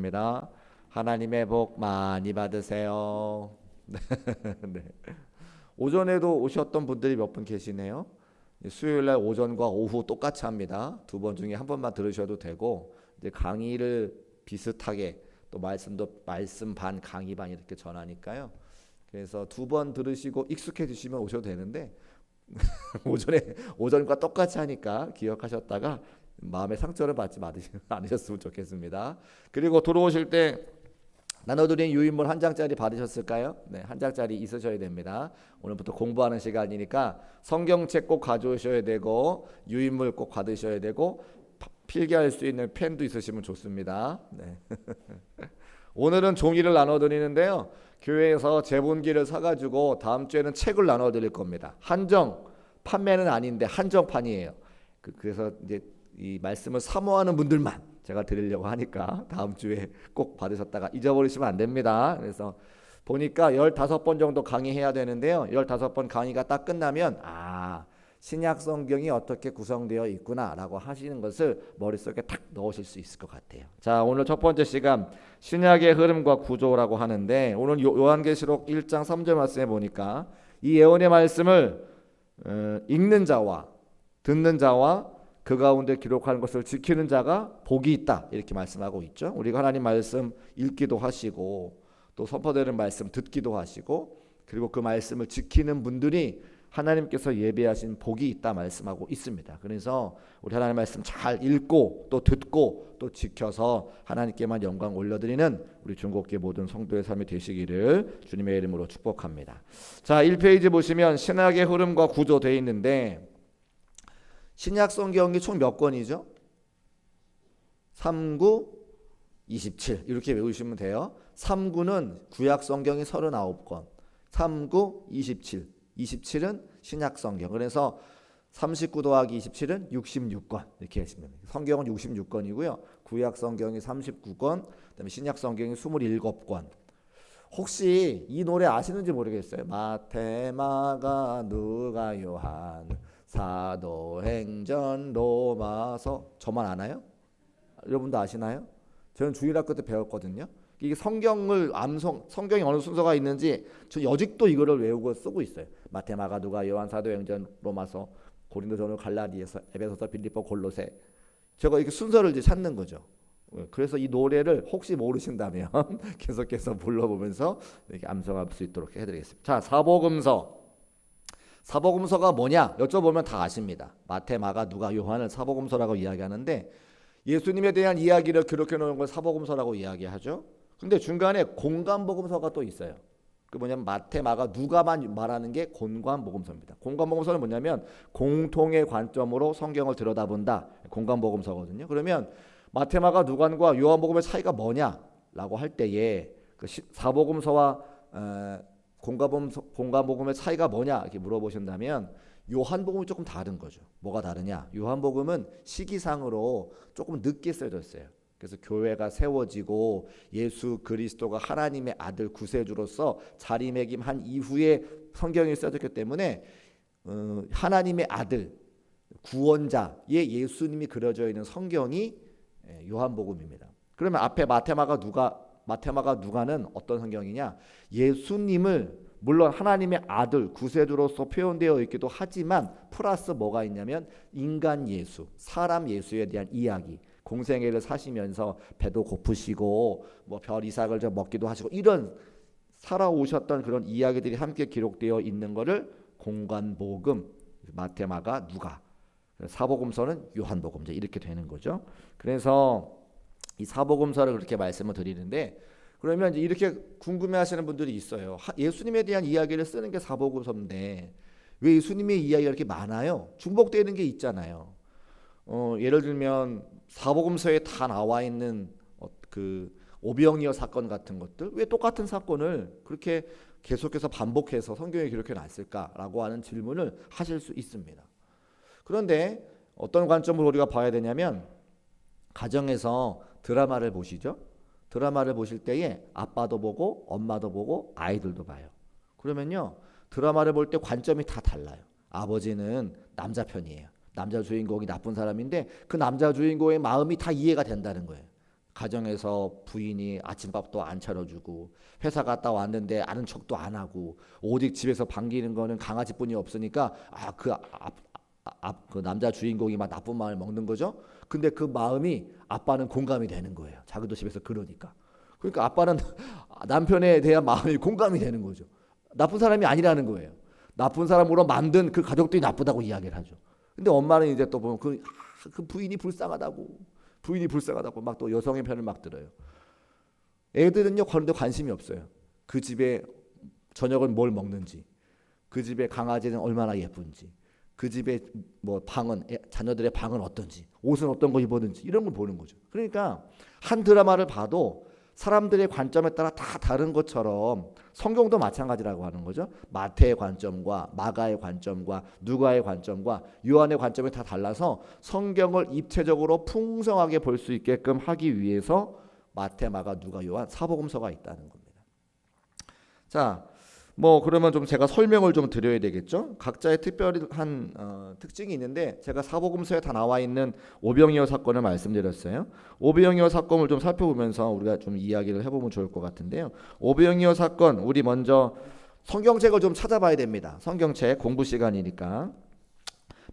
입니다. 하나님의 복 많이 받으세요. 네. 오전에도 오셨던 분들이 몇 분 계시네요. 수요일 날 오전과 오후 똑같이 합니다. 두 번 중에 한 번만 들으셔도 되고, 이제 강의를 비슷하게 또 말씀도 말씀 반 강의 반 이렇게 전하니까요. 그래서 두 번 들으시고 익숙해지시면 오셔도 되는데 오전에 오전과 똑같이 하니까 기억하셨다가 마음의 상처를 받지 않으셨으면 좋겠습니다. 그리고 들어오실 때 나눠드린 유인물 한 장짜리 받으셨을까요? 네, 한 장짜리 있으셔야 됩니다. 오늘부터 공부하는 시간이니까 성경책 꼭 가져오셔야 되고 유인물 꼭 받으셔야 되고 필기할 수 있는 펜도 있으시면 좋습니다. 네. 오늘은 종이를 나눠드리는데요. 교회에서 제본기를 사가지고 다음 주에는 책을 나눠드릴 겁니다. 한정 판매는 아닌데 한정판이에요. 그래서 이제 이 말씀을 사모하는 분들만 제가 드리려고 하니까 다음 주에 꼭 받으셨다가 잊어버리시면 안 됩니다. 그래서 보니까 15번 정도 강의해야 되는데요. 15번 강의가 딱 끝나면 신약 성경이 어떻게 구성되어 있구나라고 하시는 것을 머릿속에 탁 넣으실 수 있을 것 같아요. 자, 오늘 첫 번째 시간 신약의 흐름과 구조라고 하는데 오늘 요한계시록 1장 3절 말씀에 보니까 이 예언의 말씀을 읽는 자와 듣는 자와 그 가운데 기록하는 것을 지키는 자가 복이 있다 이렇게 말씀하고 있죠. 우리가 하나님 말씀 읽기도 하시고 또 선포되는 말씀 듣기도 하시고 그리고 그 말씀을 지키는 분들이 하나님께서 예비하신 복이 있다 말씀하고 있습니다. 그래서 우리 하나님 말씀 잘 읽고 또 듣고 또 지켜서 하나님께만 영광 올려드리는 우리 중국계 모든 성도의 삶이 되시기를 주님의 이름으로 축복합니다. 자, 1페이지 보시면 신학의 흐름과 구조 되어 있는데 신약 성경이 총 몇 권이죠? 39, 27 이렇게 외우시면 돼요. 3구는 구약 성경이 39권 39, 27 27은 신약 성경. 그래서 39 더하기 27은 66권 이렇게 하시면 됩니다. 성경은 66권이고요. 구약 성경이 39권 그다음에 신약 성경이 27권. 혹시 이 노래 아시는지 모르겠어요. 마태, 마가, 누가, 요한, 사도행전, 로마서. 저만 아나요? 여러분도 아시나요? 저는 주일학교 때 배웠거든요. 이게 성경을 성경이 어느 순서가 있는지 저 아직도 이거를 외우고 쓰고 있어요. 마태, 마가, 누가, 요한, 사도행전, 로마서, 고린도전서, 갈라디아서, 에베소서, 빌립보, 골로새. 제가 이렇게 순서를 이제 찾는 거죠. 그래서 이 노래를 혹시 모르신다면 계속해서 불러보면서 이렇게 암송할 수 있도록 해드리겠습니다. 자, 사복음서가 뭐냐 여쭤보면 다 아십니다. 마태, 마가, 누가, 요한을 사복음서라고 이야기하는데 예수님에 대한 이야기를 기록해 놓은 걸 사복음서라고 이야기하죠. 근데 중간에 공관복음서가 또 있어요. 그 뭐냐면 마태, 마가, 누가만 말하는 게 공관복음서입니다. 공관복음서는 뭐냐면 공통의 관점으로 성경을 들여다본다. 공관복음서거든요. 그러면 마태, 마가, 누가과 요한복음의 차이가 뭐냐라고 할 때에 그 사복음서와 공관복음의 차이가 뭐냐 이렇게 물어보신다면 요한복음이 조금 다른 거죠. 뭐가 다르냐? 요한복음은 시기상으로 조금 늦게 써졌어요. 그래서 교회가 세워지고 예수 그리스도가 하나님의 아들 구세주로서 자리매김한 이후에 성경이 써졌기 때문에 하나님의 아들 구원자의 예수님이 그려져 있는 성경이 요한복음입니다. 그러면 앞에 마태, 마가, 누가는 어떤 성경이냐? 예수님을 물론 하나님의 아들 구세주로서 표현되어 있기도 하지만 플러스 뭐가 있냐면 인간 예수, 사람 예수에 대한 이야기. 공생애를 사시면서 배도 고프시고 뭐 별 이삭을 좀 먹기도 하시고 이런 살아오셨던 그런 이야기들이 함께 기록되어 있는 것을 공관복음, 마태, 마가, 누가. 사복음서는 요한복음 이렇게 되는 거죠. 그래서 이 사복음서를 그렇게 말씀을 드리는데 그러면 이제 이렇게 궁금해하시는 분들이 있어요. 예수님에 대한 이야기를 쓰는 게 사복음서인데 왜 예수님의 이야기가 이렇게 많아요? 중복되는 게 있잖아요. 예를 들면 사복음서에 다 나와 있는 그 오병이어 사건 같은 것들 왜 똑같은 사건을 그렇게 계속해서 반복해서 성경에 기록해 놨을까라고 하는 질문을 하실 수 있습니다. 그런데 어떤 관점으로 우리가 봐야 되냐면 가정에서 드라마를 보시죠. 드라마를 보실 때에 아빠도 보고 엄마도 보고 아이들도 봐요. 그러면요 드라마를 볼 때 관점이 다 달라요. 아버지는 남자 편이에요. 남자 주인공이 나쁜 사람인데 그 남자 주인공의 마음이 다 이해가 된다는 거예요. 가정에서 부인이 아침밥도 안 차려주고 회사 갔다 왔는데 아는 척도 안 하고 오직 집에서 반기는 거는 강아지뿐이 없으니까 그 남자 주인공이 막 나쁜 마음을 먹는 거죠. 근데 그 마음이 아빠는 공감이 되는 거예요. 자기도 집에서 그러니까. 그러니까 아빠는 남편에 대한 마음이 공감이 되는 거죠. 나쁜 사람이 아니라는 거예요. 나쁜 사람으로 만든 그 가족들이 나쁘다고 이야기를 하죠. 근데 엄마는 이제 또 보면 그 부인이 불쌍하다고 막 또 여성의 편을 막 들어요. 애들은요 그런데 관심이 없어요. 그 집에 저녁은 뭘 먹는지, 그 집에 강아지는 얼마나 예쁜지, 그 집에 뭐 방은 자녀들의 방은 어떤지, 옷은 어떤 거 입었는지 이런 걸 보는 거죠. 그러니까 한 드라마를 봐도 사람들의 관점에 따라 다 다른 것처럼 성경도 마찬가지라고 하는 거죠. 마태의 관점과 마가의 관점과 누가의 관점과 요한의 관점이 다 달라서 성경을 입체적으로 풍성하게 볼 수 있게끔 하기 위해서 마태, 마가, 누가, 요한 사복음서가 있다는 겁니다. 자, 뭐 그러면 좀 제가 설명을 좀 드려야 되겠죠. 각자의 특별한 특징이 있는데 제가 사복음서에 다 나와 있는 오병이어 사건을 말씀드렸어요. 오병이어 사건을 좀 살펴보면서 우리가 좀 이야기를 해보면 좋을 것 같은데요. 오병이어 사건 우리 먼저 성경책을 좀 찾아봐야 됩니다. 성경책 공부 시간이니까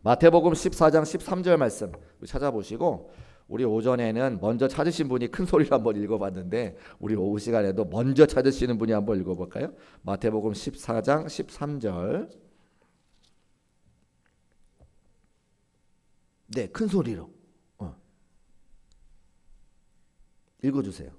마태복음 14장 13절 말씀 찾아보시고 우리 오전에는 먼저 찾으신 분이 큰 소리로 한번 읽어봤는데 우리 오후 시간에도 먼저 찾으시는 분이 한번 읽어볼까요? 마태복음 14장 13절. 네, 큰 소리로 읽어주세요.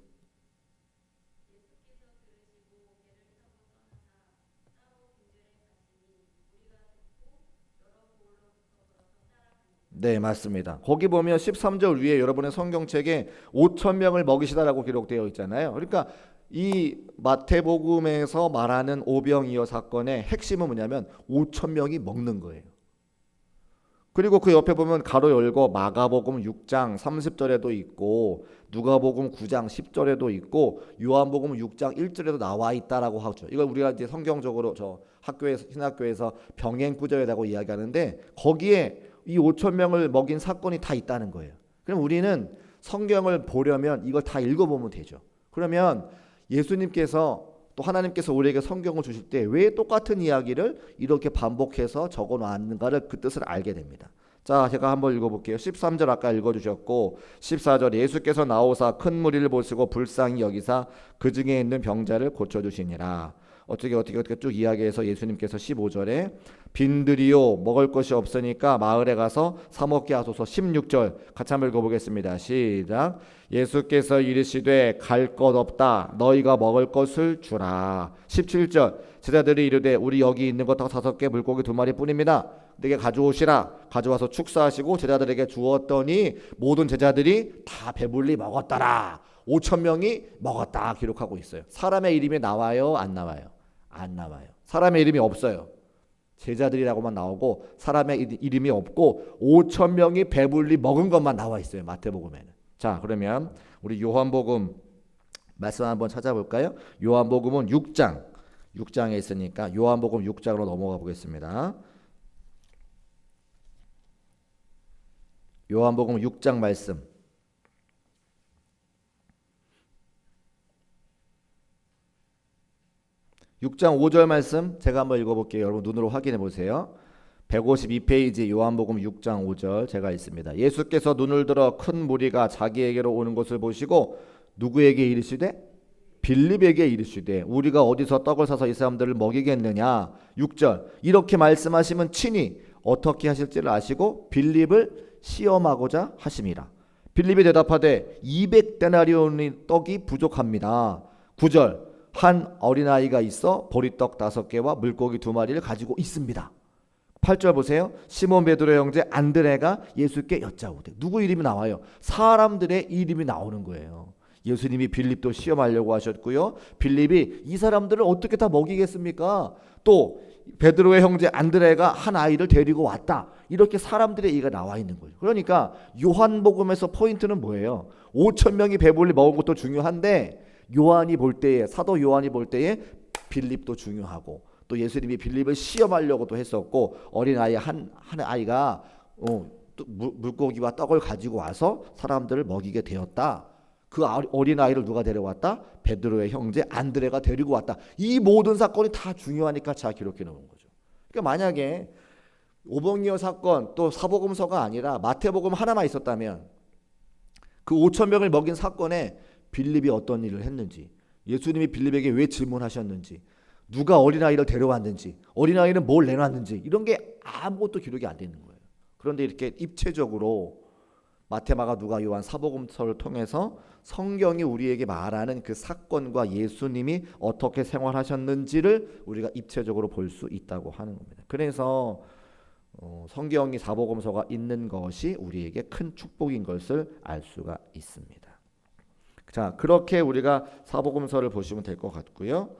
네, 맞습니다. 거기 보면 13절 위에 여러분의 성경책에 5천 명을 먹이시다라고 기록되어 있잖아요. 그러니까 이 마태복음에서 말하는 오병이어 사건의 핵심은 뭐냐면 5천 명이 먹는 거예요. 그리고 그 옆에 보면 가로 열고 마가복음 6장 30절에도 있고 누가복음 9장 10절에도 있고 요한복음 6장 1절에도 나와 있다라고 하죠. 이걸 우리가 이제 성경적으로 저 학교에서 신학교에서 병행구절이라고 이야기하는데 거기에 이 5천 명을 먹인 사건이 다 있다는 거예요. 그럼 우리는 성경을 보려면 이걸 다 읽어보면 되죠. 그러면 예수님께서 또 하나님께서 우리에게 성경을 주실 때 왜 똑같은 이야기를 이렇게 반복해서 적어놨는가를 그 뜻을 알게 됩니다. 자, 제가 한번 읽어볼게요. 13절 아까 읽어주셨고 14절 예수께서 나오사 큰 무리를 보시고 불쌍히 여기사 그 중에 있는 병자를 고쳐주시니라. 어떻게 쭉 이야기해서 예수님께서 15절에 빈들이요 먹을 것이 없으니까 마을에 가서 사 먹게 하소서. 16절 같이 한번 읽어보겠습니다. 시작. 예수께서 이르시되 갈 것 없다 너희가 먹을 것을 주라. 17절 제자들이 이르되 우리 여기 있는 것 5개 물고기 2마리 뿐입니다. 내게 가져오시라. 가져와서 축사하시고 제자들에게 주었더니 모든 제자들이 다 배불리 먹었더라. 5천 명이 먹었다 기록하고 있어요. 사람의 이름이 나와요? 안 나와요? 안 나와요. 사람의 이름이 없어요. 제자들이라고만 나오고 사람의 이름이 없고 5천 명이 배불리 먹은 것만 나와 있어요. 마태복음에는. 자, 그러면 우리 요한복음 말씀 한번 찾아볼까요? 요한복음은 6장에 있으니까 요한복음 6장으로 넘어가 보겠습니다. 요한복음 6장 말씀. (6장 5절) 말씀 제가 한번 읽어볼게요. 여러분 눈으로 확인해 보세요. 152페이지 요한복음 6장 5절 제가 읽습니다. 예수께서 눈을 들어 큰 무리가 자기에게로 오는 것을 보시고 누구에게 이르시되? 빌립에게 이르시되 우리가 어디서 떡을 사서 이 사람들을 먹이겠느냐. 6절 이렇게 말씀하시면 친히 어떻게 하실지를 아시고 빌립을 시험하고자 하심이라. 빌립이 대답하되 200데나리온의 떡이 부족합니다. 9절 한 어린아이가 있어 보리떡 5개와 물고기 2마리를 가지고 있습니다. 8절 보세요. 시몬 베드로의 형제 안드레가 예수께 여짜오되. 누구 이름이 나와요? 사람들의 이름이 나오는 거예요. 예수님이 빌립도 시험하려고 하셨고요. 빌립이 이 사람들을 어떻게 다 먹이겠습니까? 또 베드로의 형제 안드레가 한 아이를 데리고 왔다. 이렇게 사람들의 얘기가 나와 있는 거죠. 그러니까 요한복음에서 포인트는 뭐예요? 5천 명이 배불리 먹은 것도 중요한데 요한이 볼 때에 사도 요한이 볼 때에 빌립도 중요하고 또 예수님이 빌립을 시험하려고도 했었고 어린아이 한 아이가 물고기와 떡을 가지고 와서 사람들을 먹이게 되었다. 그 어린아이를 누가 데려왔다? 베드로의 형제 안드레가 데리고 왔다. 이 모든 사건이 다 중요하니까 잘 기록해 놓은 거죠. 그러니까 만약에 오병이어 사건 또 사복음서가 아니라 마태복음 하나만 있었다면 그 5천 명을 먹인 사건에 빌립이 어떤 일을 했는지, 예수님이 빌립에게 왜 질문하셨는지, 누가 어린아이를 데려왔는지, 어린아이는 뭘 내놨는지 이런 게 아무것도 기록이 안 돼 있는 거예요. 그런데 이렇게 입체적으로 마태, 마가, 누가, 요한 사복음서를 통해서 성경이 우리에게 말하는 그 사건과 예수님이 어떻게 생활하셨는지를 우리가 입체적으로 볼 수 있다고 하는 겁니다. 그래서 성경이 사복음서가 있는 것이 우리에게 큰 축복인 것을 알 수가 있습니다. 자, 그렇게 우리가 사복음서를 보시면 될 것 같고요.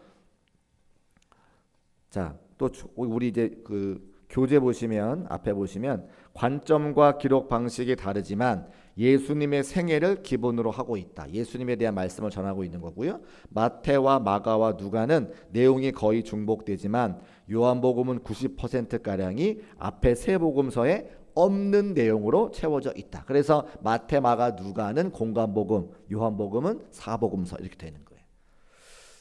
자, 또 우리 이제 그 교재 보시면 앞에 보시면 관점과 기록 방식이 다르지만 예수님의 생애를 기본으로 하고 있다. 예수님에 대한 말씀을 전하고 있는 거고요. 마태와 마가와 누가는 내용이 거의 중복되지만 요한복음은 90%가량이 앞에 세 복음서에 없는 내용으로 채워져 있다. 그래서 마태, 마가, 누가는 공관복음, 요한복음은 사복음서 이렇게 되는 거예요.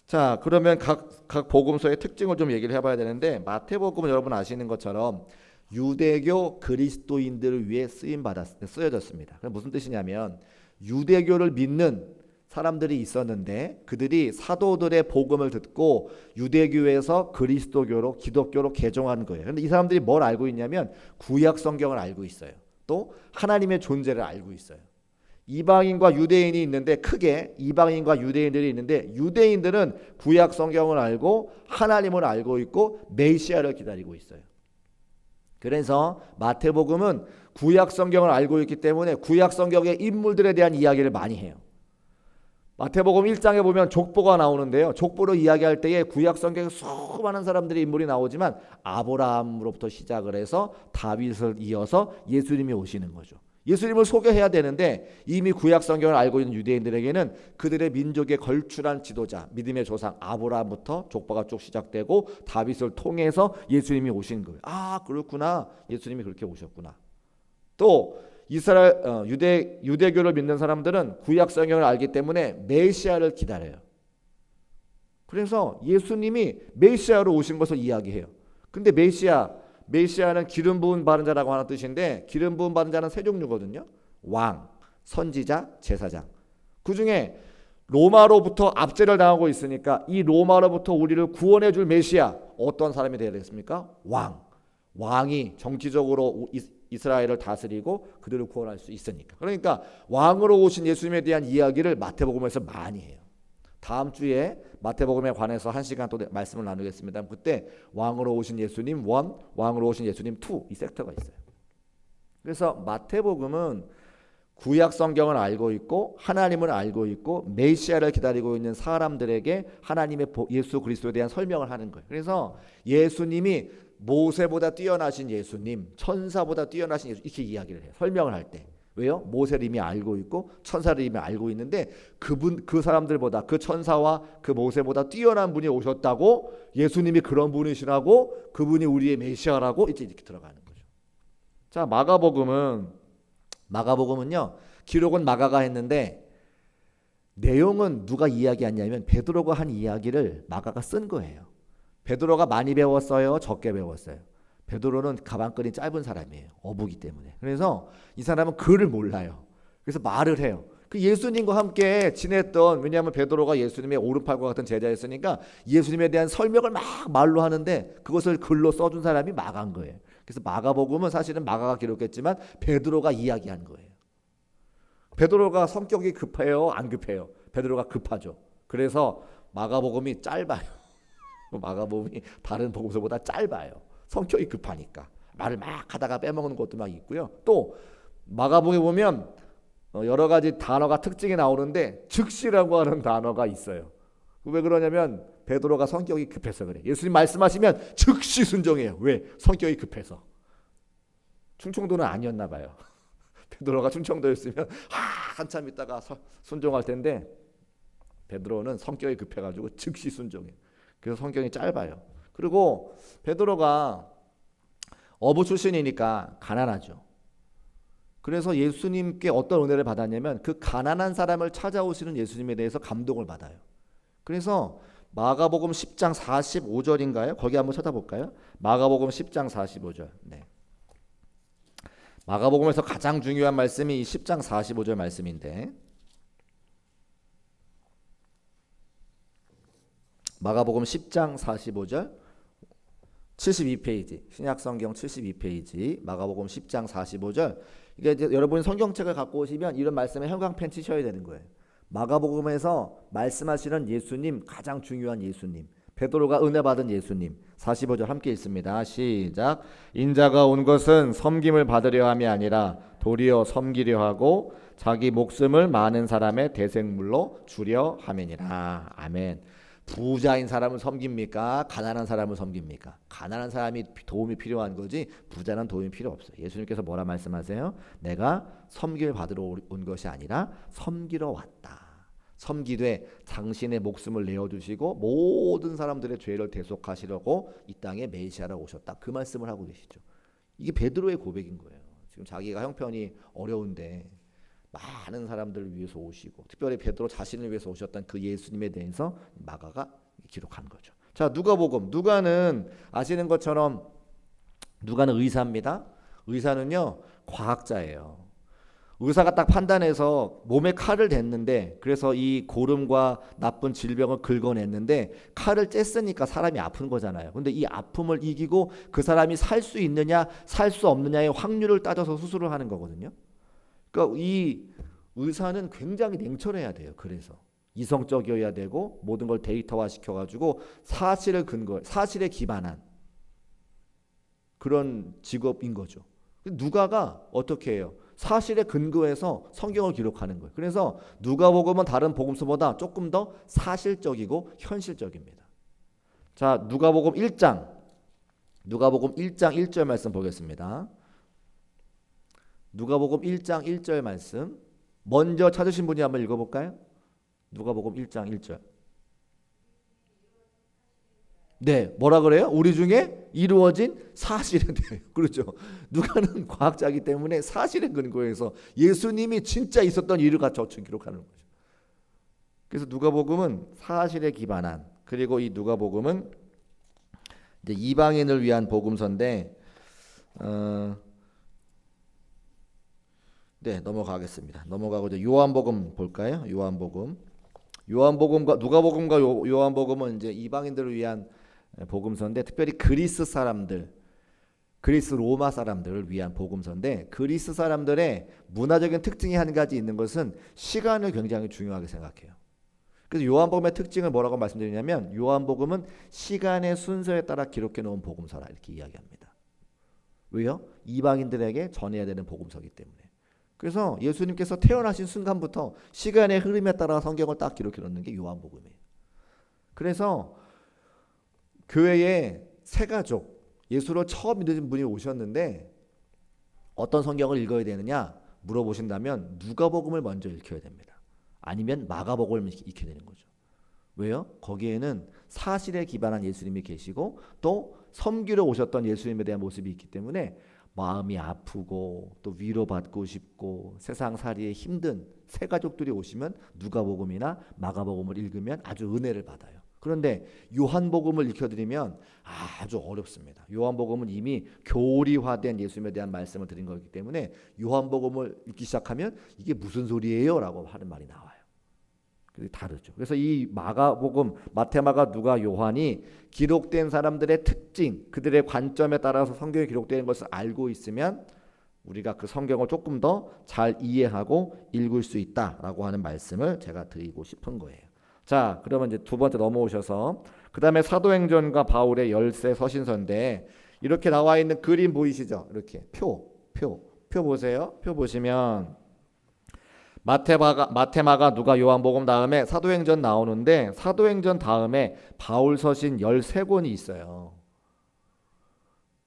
자, 그러면 각 복음서의 특징을 좀 얘기를 해봐야 되는데 마태복음은 여러분 아시는 것처럼 유대교 그리스도인들을 위해 쓰여졌습니다. 그럼 무슨 뜻이냐면 유대교를 믿는 사람들이 있었는데 그들이 사도들의 복음을 듣고 유대교에서 그리스도교로 기독교로 개종한 거예요. 그런데 이 사람들이 뭘 알고 있냐면 구약 성경을 알고 있어요. 또 하나님의 존재를 알고 있어요. 이방인과 유대인이 있는데 크게 이방인과 유대인들이 있는데 유대인들은 구약 성경을 알고 하나님을 알고 있고 메시아를 기다리고 있어요. 그래서 마태복음은 구약 성경을 알고 있기 때문에 구약 성경의 인물들에 대한 이야기를 많이 해요. 마태복음 1장에 보면 족보가 나오는데요. 족보로 이야기할 때에 구약 성경에 수많은 사람들의 인물이 나오지만 아브라함으로부터 시작을 해서 다윗을 이어서 예수님이 오시는 거죠. 예수님을 소개해야 되는데 이미 구약 성경을 알고 있는 유대인들에게는 그들의 민족의 걸출한 지도자, 믿음의 조상 아브라함부터 족보가 쭉 시작되고 다윗을 통해서 예수님이 오신 거예요. 아, 그렇구나. 예수님이 그렇게 오셨구나. 또 이스라엘 유대교를 믿는 사람들은 구약 성경을 알기 때문에 메시아를 기다려요. 그래서 예수님이 메시아로 오신 것을 이야기해요. 근데 메시아는 기름 부은 받은 자라고 하는 뜻인데 기름 부은 받은 자는 세 종류거든요. 왕, 선지자, 제사장. 그중에 로마로부터 압제를 당하고 있으니까 이 로마로부터 우리를 구원해 줄 메시아 어떤 사람이 되어야 되겠습니까? 왕이 정치적으로 이스라엘을 다스리고 그들을 구원할 수 있으니까. 그러니까 왕으로 오신 예수님에 대한 이야기를 마태복음에서 많이 해요. 다음 주에 마태복음에 관해서 1시간 또 말씀을 나누겠습니다. 그때 왕으로 오신 예수님 1, 왕으로 오신 예수님 2 이 섹터가 있어요. 그래서 마태복음은 구약 성경을 알고 있고 하나님을 알고 있고 메시아를 기다리고 있는 사람들에게 하나님의 예수 그리스도에 대한 설명을 하는 거예요. 그래서 예수님이 모세보다 뛰어나신 예수님, 천사보다 뛰어나신 예수 이렇게 이야기를 해요. 설명을 할 때. 왜요? 모세를 이미 알고 있고 천사를 이미 알고 있는데 그 사람들보다 그 천사와 그 모세보다 뛰어난 분이 오셨다고 예수님이 그런 분이시라고 그분이 우리의 메시아라고 이제 이렇게 들어가는 거죠. 자, 마가복음은요. 기록은 마가가 했는데 내용은 누가 이야기했냐면 베드로가 한 이야기를 마가가 쓴 거예요. 베드로가 많이 배웠어요? 적게 배웠어요? 베드로는 가방끈이 짧은 사람이에요. 어부기 때문에. 그래서 이 사람은 글을 몰라요. 그래서 말을 해요. 그 예수님과 함께 지냈던 왜냐하면 베드로가 예수님의 오른팔과 같은 제자였으니까 예수님에 대한 설명을 막 말로 하는데 그것을 글로 써준 사람이 마가인 거예요. 그래서 마가복음은 사실은 마가가 기록했지만 베드로가 이야기한 거예요. 베드로가 성격이 급해요? 안 급해요? 베드로가 급하죠. 그래서 마가복음이 짧아요. 마가복음이 다른 복음서보다 짧아요. 성격이 급하니까 말을 막 하다가 빼먹는 것도 막 있고요. 또 마가복음에 보면 여러 가지 단어가 특징이 나오는데 즉시라고 하는 단어가 있어요. 왜 그러냐면 베드로가 성격이 급해서 그래. 예수님 말씀하시면 즉시 순종해요. 왜? 성격이 급해서. 충청도는 아니었나 봐요. 베드로가 충청도였으면 한참 있다가 순종할 텐데 베드로는 성격이 급해가지고 즉시 순종해요. 그래서 성경이 짧아요. 그리고 베드로가 어부 출신이니까 가난하죠. 그래서 예수님께 어떤 은혜를 받았냐면 그 가난한 사람을 찾아오시는 예수님에 대해서 감동을 받아요. 그래서 마가복음 10장 45절인가요? 거기 한번 찾아볼까요? 마가복음 10장 45절. 네. 마가복음에서 가장 중요한 말씀이 이 10장 45절 말씀인데, 마가복음 10장 45절 72페이지, 신약성경 72페이지, 마가복음 10장 45절. 이게 이제 여러분이 성경책을 갖고 오시면 이런 말씀에 형광펜 치셔야 되는 거예요. 마가복음에서 말씀하시는 예수님, 가장 중요한 예수님, 베드로가 은혜 받은 예수님. 45절 함께 읽습니다. 시작. 인자가 온 것은 섬김을 받으려 함이 아니라 도리어 섬기려 하고 자기 목숨을 많은 사람의 대생물로 주려 함이니라. 아멘. 부자인 사람을 섬깁니까? 가난한 사람을 섬깁니까? 가난한 사람이 도움이 필요한 거지 부자는 도움이 필요 없어요. 예수님께서 뭐라 말씀하세요? 내가 섬김을 받으러 온 것이 아니라 섬기러 왔다. 섬기되 당신의 목숨을 내어주시고 모든 사람들의 죄를 대속하시려고 이 땅에 메시아로 오셨다. 그 말씀을 하고 계시죠. 이게 베드로의 고백인 거예요. 지금 자기가 형편이 어려운데 많은 사람들을 위해서 오시고 특별히 베드로 자신을 위해서 오셨던 그 예수님에 대해서 마가가 기록한 거죠. 자, 누가복음. 누가는 아시는 것처럼 누가는 의사입니다. 의사는요 과학자예요. 의사가 딱 판단해서 몸에 칼을 댔는데, 그래서 이 고름과 나쁜 질병을 긁어냈는데 칼을 쬐으니까 사람이 아픈 거잖아요. 근데 이 아픔을 이기고 그 사람이 살 수 있느냐 살 수 없느냐의 확률을 따져서 수술을 하는 거거든요. 그러니까 이 의사는 굉장히 냉철해야 돼요. 그래서 이성적이어야 되고 모든 걸 데이터화 시켜가지고 사실에 기반한 그런 직업인 거죠. 누가가 어떻게 해요? 사실에 근거해서 성경을 기록하는 거예요. 그래서 누가복음은 다른 복음서보다 조금 더 사실적이고 현실적입니다. 자, 누가복음 1장 1절 말씀 보겠습니다. 누가복음 1장 1절 말씀 먼저 찾으신 분이 한번 읽어볼까요? 누가복음 1장 1절. 네, 뭐라 그래요? 우리 중에 이루어진 사실에 대해요. 그렇죠. 누가는 과학자이기 때문에 사실에 근거해서 예수님이 진짜 있었던 일을 갖춰 기록하는 거죠. 그래서 누가복음은 사실에 기반한, 그리고 이 누가복음은 이제 이방인을 위한 복음서인데, 네, 넘어가겠습니다. 넘어가고 이제 요한복음 볼까요? 요한복음과 누가복음과 요한복음은 이제 이방인들을 위한 복음서인데, 특별히 그리스 로마 사람들을 위한 복음서인데, 그리스 사람들의 문화적인 특징이 한 가지 있는 것은 시간을 굉장히 중요하게 생각해요. 그래서 요한복음의 특징을 뭐라고 말씀드리냐면, 요한복음은 시간의 순서에 따라 기록해 놓은 복음서라 이렇게 이야기합니다. 왜요? 이방인들에게 전해야 되는 복음서이기 때문에. 그래서 예수님께서 태어나신 순간부터 시간의 흐름에 따라 성경을 딱 기록해 놓는 게 요한복음이에요. 그래서 교회에 새 가족, 예수를 처음 믿으신 분이 오셨는데 어떤 성경을 읽어야 되느냐 물어보신다면 누가복음을 먼저 읽혀야 됩니다. 아니면 마가복음을 읽혀야 되는 거죠. 왜요? 거기에는 사실에 기반한 예수님이 계시고 또 섬기러 오셨던 예수님에 대한 모습이 있기 때문에 마음이 아프고 또 위로받고 싶고 세상살이에 힘든 새 가족들이 오시면 누가복음이나 마가복음을 읽으면 아주 은혜를 받아요. 그런데 요한복음을 읽혀드리면 아주 어렵습니다. 요한복음은 이미 교리화된 예수님에 대한 말씀을 드린 거기 때문에 요한복음을 읽기 시작하면 이게 무슨 소리예요? 라고 하는 말이 나와요. 다르죠. 그래서 이 마가복음, 마태, 마가, 누가, 요한이 기록된 사람들의 특징, 그들의 관점에 따라서 성경에 기록되는 것을 알고 있으면 우리가 그 성경을 조금 더 잘 이해하고 읽을 수 있다라고 하는 말씀을 제가 드리고 싶은 거예요. 자, 그러면 이제 두 번째 넘어오셔서 그 다음에 사도행전과 바울의 열세 서신서인데, 이렇게 나와 있는 그림 보이시죠? 이렇게 표 보세요. 표 보시면 마태, 마가, 누가, 요한복음 다음에 사도행전 나오는데, 사도행전 다음에 바울 서신 13권이 있어요.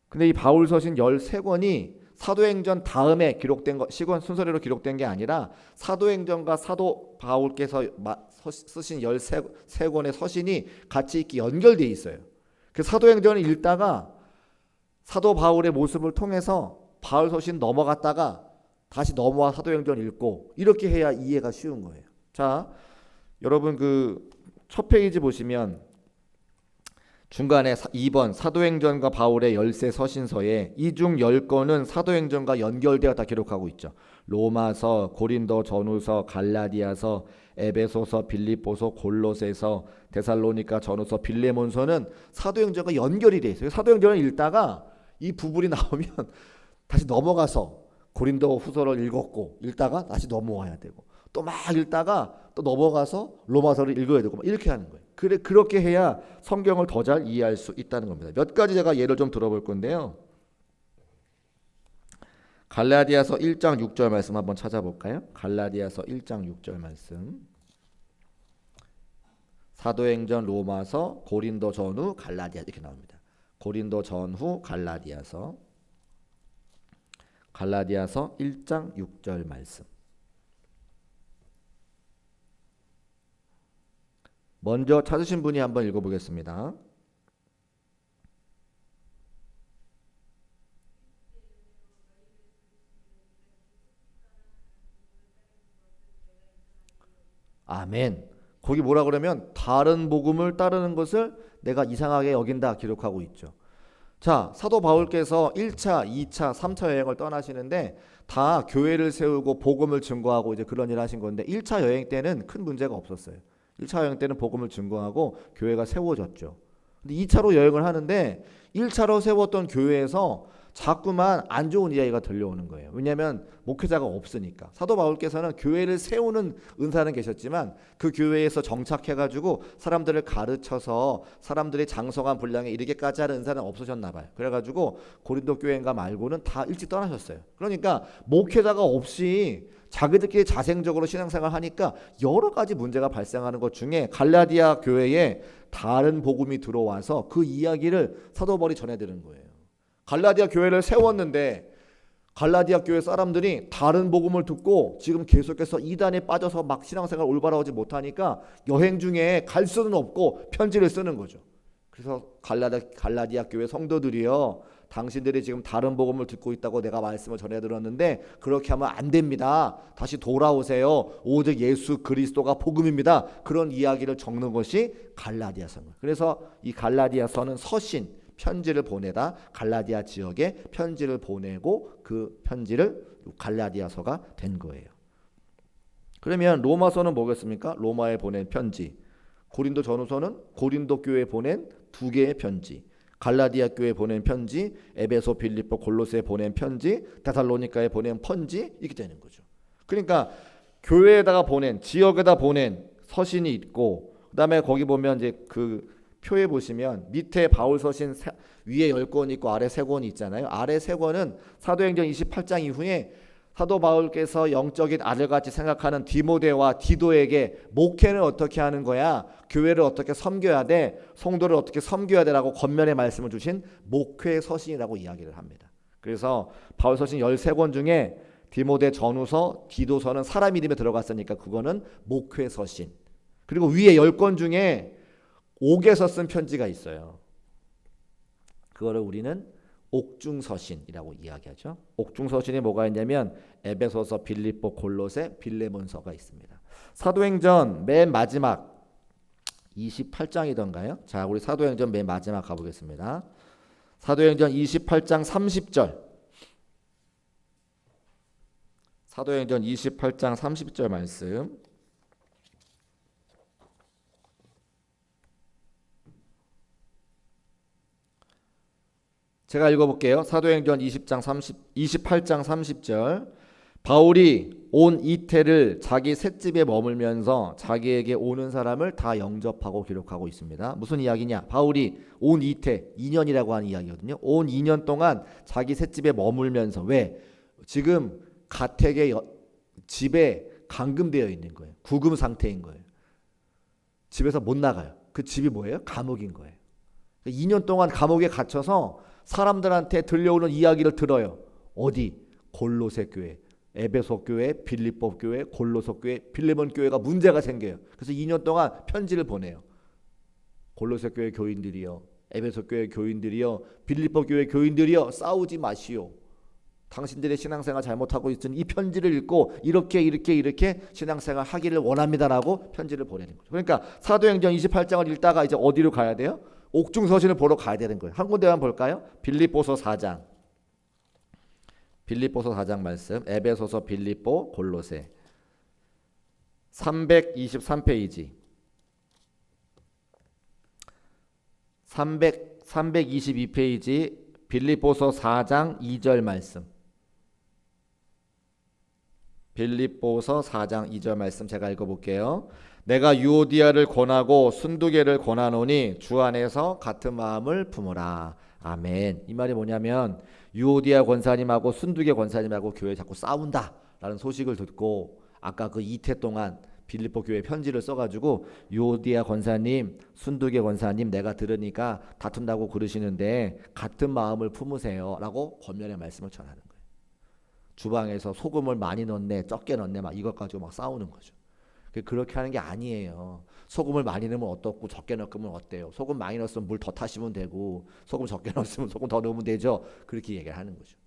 근데 이 바울 서신 13권이 사도행전 다음에 기록된 거, 시권 순서대로 기록된 게 아니라 사도행전과 사도 바울께서 쓰신 13권의 서신이 같이 이렇게 연결되어 있어요. 그 사도행전을 읽다가 사도 바울의 모습을 통해서 바울 서신 넘어갔다가 다시 넘어와 사도행전 읽고 이렇게 해야 이해가 쉬운 거예요. 자, 여러분 그 첫 페이지 보시면 중간에 2번 사도행전과 바울의 열세 서신서에 이 중 10건은 사도행전과 연결되어 다 기록하고 있죠. 로마서, 고린도 전후서, 갈라디아서, 에베소서, 빌립보서, 골로새서, 데살로니가 전후서, 빌레몬서는 사도행전과 연결이 돼 있어요. 사도행전을 읽다가 이 부분이 나오면 다시 넘어가서 고린도 후서를 읽다가 다시 넘어와야 되고 또 막 읽다가 또 넘어가서 로마서를 읽어야 되고 막 이렇게 하는 거예요. 그렇게 해야 성경을 더 잘 이해할 수 있다는 겁니다. 몇 가지 제가 예를 좀 들어볼 건데요. 갈라디아서 1장 6절 말씀 한번 찾아볼까요? 갈라디아서 1장 6절 말씀. 사도행전, 로마서, 고린도 전후, 갈라디아 이렇게 나옵니다. 고린도 전후, 갈라디아서 1장 6절 말씀. 먼저 찾으신 분이 한번 읽어보겠습니다. 아멘. 거기 뭐라 그러면 다른 복음을 따르는 것을 내가 이상하게 여긴다 기록하고 있죠. 자, 사도 바울께서 1차, 2차, 3차 여행을 떠나시는데 다 교회를 세우고 복음을 증거하고 이제 그런 일을 하신 건데 1차 여행 때는 큰 문제가 없었어요. 1차 여행 때는 복음을 증거하고 교회가 세워졌죠. 근데 2차로 여행을 하는데 1차로 세웠던 교회에서 자꾸만 안 좋은 이야기가 들려오는 거예요. 왜냐하면 목회자가 없으니까. 사도 바울께서는 교회를 세우는 은사는 계셨지만 그 교회에서 정착해가지고 사람들을 가르쳐서 사람들이 장성한 분량에 이르게까지 하는 은사는 없으셨나 봐요. 그래가지고 고린도 교회인가 말고는 다 일찍 떠나셨어요. 그러니까 목회자가 없이 자기들끼리 자생적으로 신앙생활 하니까 여러 가지 문제가 발생하는 것 중에 갈라디아 교회에 다른 복음이 들어와서 그 이야기를 사도 바울이 전해드리는 거예요. 갈라디아 교회를 세웠는데 갈라디아 교회 사람들이 다른 복음을 듣고 지금 계속해서 이단에 빠져서 막 신앙생활 올바로 하지 못하니까 여행 중에 갈 수는 없고 편지를 쓰는 거죠. 그래서 갈라디아 교회 성도들이요, 당신들이 지금 다른 복음을 듣고 있다고 내가 말씀을 전해드렸는데 그렇게 하면 안 됩니다. 다시 돌아오세요. 오직 예수 그리스도가 복음입니다. 그런 이야기를 적는 것이 갈라디아서입니다. 그래서 이 갈라디아서는 서신, 편지를 보내다 갈라디아 지역에 편지를 보내고 그 편지를 갈라디아서가 된 거예요. 그러면 로마서는 뭐겠습니까? 로마에 보낸 편지. 고린도 전후서는 고린도 교회에 보낸 두 개의 편지. 갈라디아 교회에 보낸 편지, 에베소, 빌립보, 골로새에 보낸 편지, 데살로니가에 보낸 편지 이렇게 되는 거죠. 그러니까 교회에다가 보낸, 지역에다 보낸 서신이 있고, 그다음에 거기 보면 이제 그 표에 보시면 밑에 바울 서신 위에 10권 있고 아래 3권이 있잖아요. 아래 3권은 사도행전 28장 이후에 사도 바울께서 영적인 아들같이 생각하는 디모데와 디도에게 목회는 어떻게 하는 거야, 교회를 어떻게 섬겨야 돼, 성도를 어떻게 섬겨야 되라고 겉면의 말씀을 주신 목회 서신이라고 이야기를 합니다. 그래서 바울 서신 13권 중에 디모데 전후서, 디도서는 사람 이름에 들어갔으니까 그거는 목회 서신. 그리고 위에 10권 중에 옥에서 쓴 편지가 있어요. 그거를 우리는 옥중서신이라고 이야기하죠. 옥중서신이 뭐가 있냐면 에베소서, 빌립보, 골로새, 빌레몬서가 있습니다. 사도행전 맨 마지막 28장이던가요? 자, 우리 사도행전 맨 마지막 가보겠습니다. 사도행전 28장 30절. 사도행전 28장 30절 말씀. 제가 읽어볼게요. 사도행전 28장 30절. 바울이 온 이태를 자기 셋집에 머물면서 자기에게 오는 사람을 다 영접하고 기록하고 있습니다. 무슨 이야기냐? 바울이 온 이태, 2년이라고 하는 이야기거든요. 온 2년 동안 자기 셋집에 머물면서, 왜? 지금 가택의 집에 감금되어 있는 거예요. 구금 상태인 거예요. 집에서 못 나가요. 그 집이 뭐예요? 감옥인 거예요. 2년 동안 감옥에 갇혀서 사람들한테 들려오는 이야기를 들어요. 어디? 골로새 교회, 에베소 교회, 빌립보 교회, 골로새 교회, 빌레몬 교회가 문제가 생겨요. 그래서 2년 동안 편지를 보내요. 골로새 교회 교인들이여, 에베소 교회 교인들이여, 빌립보 교회 교인들이여, 싸우지 마시오. 당신들의 신앙생활 잘못하고 있으니 이 편지를 읽고 이렇게 신앙생활 하기를 원합니다라고 편지를 보내는 거죠. 그러니까 사도행전 28장을 읽다가 이제 어디로 가야 돼요? 옥중서신을 보러 가야 되는 거예요. 한 군데만 볼까요? 빌립보서 4장. 빌립보서 4장 말씀. 에베소서, 빌립보, 골로새. 323페이지. 322페이지 빌립보서 4장 2절 말씀. 빌립보서 4장 2절 말씀 제가 읽어볼게요. 내가 유오디아를 권하고 순두계를 권하노니 주 안에서 같은 마음을 품으라. 아멘. 이 말이 뭐냐면 유오디아 권사님하고 순두계 권사님하고 교회 자꾸 싸운다라는 소식을 듣고 아까 그 이태 동안 빌립보 교회 편지를 써가지고 유오디아 권사님, 순두계 권사님 내가 들으니까 다툰다고 그러시는데 같은 마음을 품으세요라고 권면의 말씀을 전하는 거예요. 주방에서 소금을 많이 넣네, 적게 넣네 막 이것 가지고 막 싸우는 거죠. 그렇게 하는 게 아니에요. 소금을 많이 넣으면 어떻고 적게 넣으면 어때요? 소금 많이 넣었으면 물 더 타시면 되고 소금 적게 넣었으면 소금 더 넣으면 되죠. 그렇게 얘기를 하는 거죠.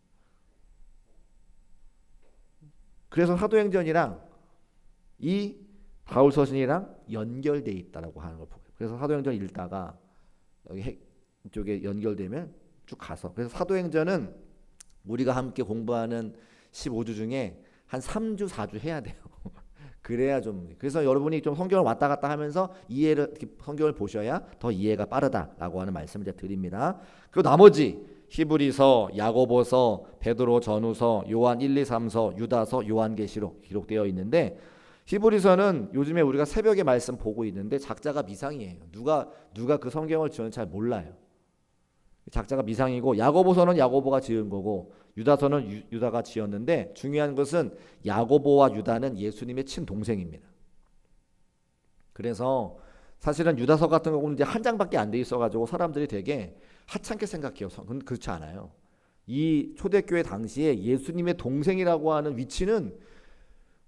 그래서 사도행전이랑 이 바울서신이랑 연결돼 있다라고 하는 걸 보고요. 그래서 사도행전 읽다가 여기 이쪽에 연결되면 쭉 가서 그래서 사도행전은 우리가 함께 공부하는 15주 중에 한 3주 4주 해야 돼요. 그래야 좀 그래서 여러분이 좀 성경을 왔다 갔다 하면서 이해를 성경을 보셔야 더 이해가 빠르다라고 하는 말씀을 이제 드립니다. 그리고 나머지 히브리서, 야고보서, 베드로 전후서, 요한 1, 2, 3서, 유다서, 요한계시록 기록되어 있는데 히브리서는 요즘에 우리가 새벽에 말씀 보고 있는데 작자가 미상이에요. 누가 그 성경을 지었는지 잘 몰라요. 작자가 미상이고 야고보서는 야고보가 지은 거고 유다서는 유다가 지었는데 중요한 것은 야고보와 유다는 예수님의 친동생입니다. 그래서 사실은 유다서 같은 경우는 이제 한 장밖에 안 돼 있어가지고 사람들이 되게 하찮게 생각해요. 그렇지 않아요. 이 초대교회 당시에 예수님의 동생이라고 하는 위치는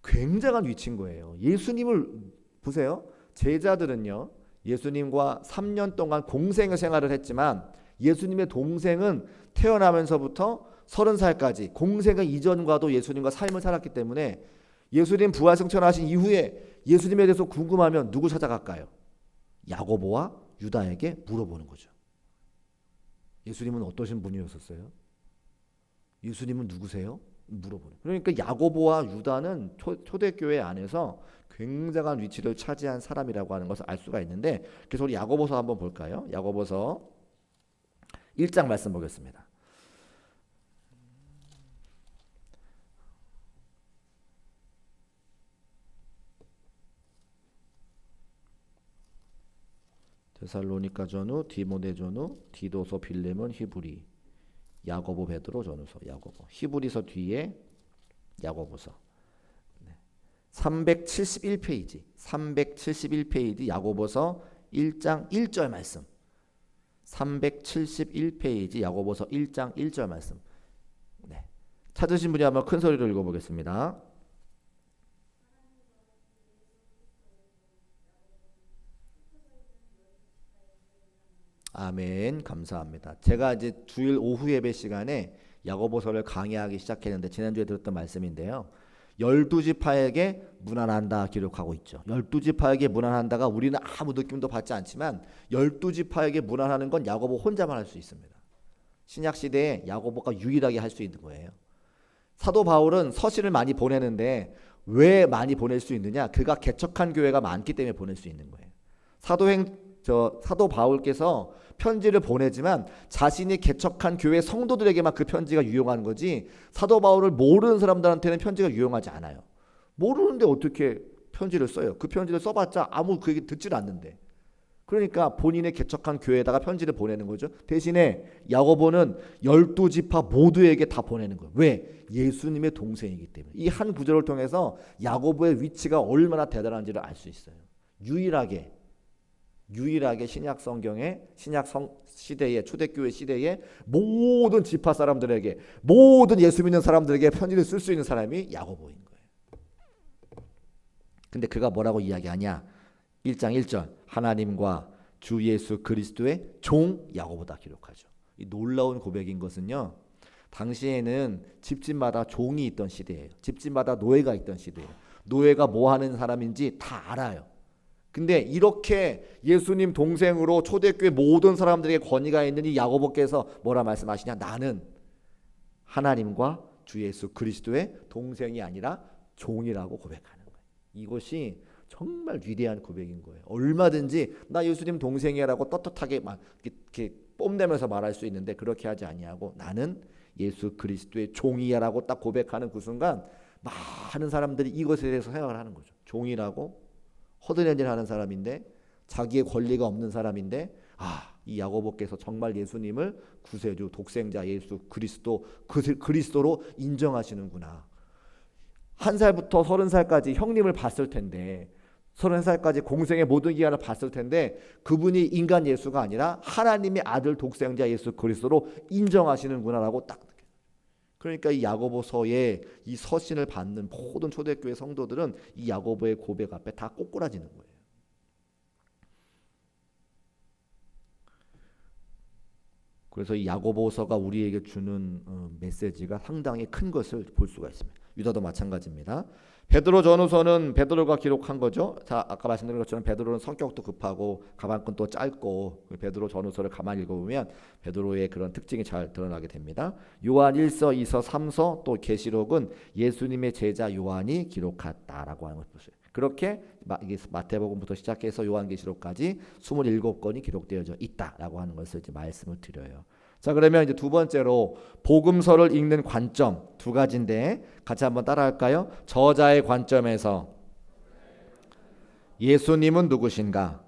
굉장한 위치인 거예요. 예수님을 보세요. 제자들은요. 예수님과 3년 동안 공생의 생활을 했지만 예수님의 동생은 태어나면서부터 30살까지 공생의 이전과도 예수님과 삶을 살았기 때문에 예수님 부활승천하신 이후에 예수님에 대해서 궁금하면 누구 찾아갈까요? 야고보와 유다에게 물어보는 거죠. 예수님은 어떠신 분이었었어요? 예수님은 누구세요? 물어보는. 그러니까 야고보와 유다는 초대교회 안에서 굉장한 위치를 차지한 사람이라고 하는 것을 알 수가 있는데 그래서 우리 야고보서 한번 볼까요? 야고보서 1장 말씀 보겠습니다. 데살로니가 전후, 디모데 전후, 디도서, 빌레몬, 히브리, 야고보, 베드로, 전후서, 야고보. 히브리서 뒤에 야고보서. 371페이지. 371페이지 야고보서 1장 1절 말씀. 371페이지 야고보서 1장 1절 말씀. 네. 찾으신 분이 한번 큰 소리로 읽어보겠습니다. 아멘. 감사합니다. 제가 이제 주일 오후 예배 시간에 야고보서를 강의하기 시작했는데 지난주에 들었던 말씀인데요. 12지파에게 문안한다 기록하고 있죠. 12지파에게 문안한다가 우리는 아무 느낌도 받지 않지만 12지파에게 문안하는 건 야고보 혼자만 할 수 있습니다. 신약 시대에 야고보가 유일하게 할 수 있는 거예요. 사도 바울은 서신을 많이 보내는데 왜 많이 보낼 수 있느냐? 그가 개척한 교회가 많기 때문에 보낼 수 있는 거예요. 사도 바울께서 편지를 보내지만 자신이 개척한 교회 성도들에게만 그 편지가 유용한 거지 사도 바울을 모르는 사람들한테는 편지가 유용하지 않아요. 모르는데 어떻게 편지를 써요? 그 편지를 써봤자 아무 그 얘기 듣질 않는데. 그러니까 본인의 개척한 교회에다가 편지를 보내는 거죠. 대신에 야고보는 12지파 모두에게 다 보내는 거예요. 왜? 예수님의 동생이기 때문에. 이 한 구절을 통해서 야고보의 위치가 얼마나 대단한지를 알 수 있어요. 유일하게 신약 성경의 신약 시대의 초대교회 시대의 모든 지파 사람들에게 모든 예수 믿는 사람들에게 편지를 쓸 수 있는 사람이 야고보인 거예요. 근데 그가 뭐라고 이야기하냐? 1장 1절 하나님과 주 예수 그리스도의 종 야고보다 기록하죠. 이 놀라운 고백인 것은요. 당시에는 집집마다 종이 있던 시대예요. 집집마다 노예가 있던 시대예요. 노예가 뭐 하는 사람인지 다 알아요. 근데 이렇게 예수님 동생으로 초대교회 모든 사람들에게 권위가 있는 이 야고보께서 뭐라 말씀하시냐? 나는 하나님과 주 예수 그리스도의 동생이 아니라 종이라고 고백하는 거예요. 이것이 정말 위대한 고백인 거예요. 얼마든지 나 예수님 동생이라고 떳떳하게 막 이렇게 뽐내면서 말할 수 있는데 그렇게 하지 아니하고 나는 예수 그리스도의 종이야라고 딱 고백하는 그 순간 많은 사람들이 이것에 대해서 생각을 하는 거죠. 종이라고 허드렛 일 하는 사람인데 자기의 권리가 없는 사람인데 이 야고보께서 정말 예수님을 구세주 독생자 예수 그리스도 그리스도로 인정하시는구나. 1살부터 30살까지 형님을 봤을 텐데 30살까지 공생의 모든 기간을 봤을 텐데 그분이 인간 예수가 아니라 하나님의 아들 독생자 예수 그리스도로 인정하시는구나라고 딱 느껴요. 그러니까 이 야고보서에 이 서신을 받는 모든 초대교회 성도들은 이 야고보의 고백 앞에 다 꼬꾸라지는 거예요. 그래서 이 야고보서가 우리에게 주는 메시지가 상당히 큰 것을 볼 수가 있습니다. 유다도 마찬가지입니다. 베드로 전후서는 베드로가 기록한 거죠. 자, 아까 말씀드린 것처럼 베드로는 성격도 급하고 가방끈도 짧고 베드로 전후서를 가만히 읽어보면 베드로의 그런 특징이 잘 드러나게 됩니다. 요한 1서, 2서, 3서 또 계시록은 예수님의 제자 요한이 기록했다라고 하는 것을 그렇게 마태복음부터 시작해서 요한계시록까지 27권이 기록되어져 있다라고 하는 것을 이제 말씀을 드려요. 자, 그러면 이제 두 번째로 복음서를 읽는 관점 두 가지인데 같이 한번 따라할까요? 저자의 관점에서 예수님은 누구신가?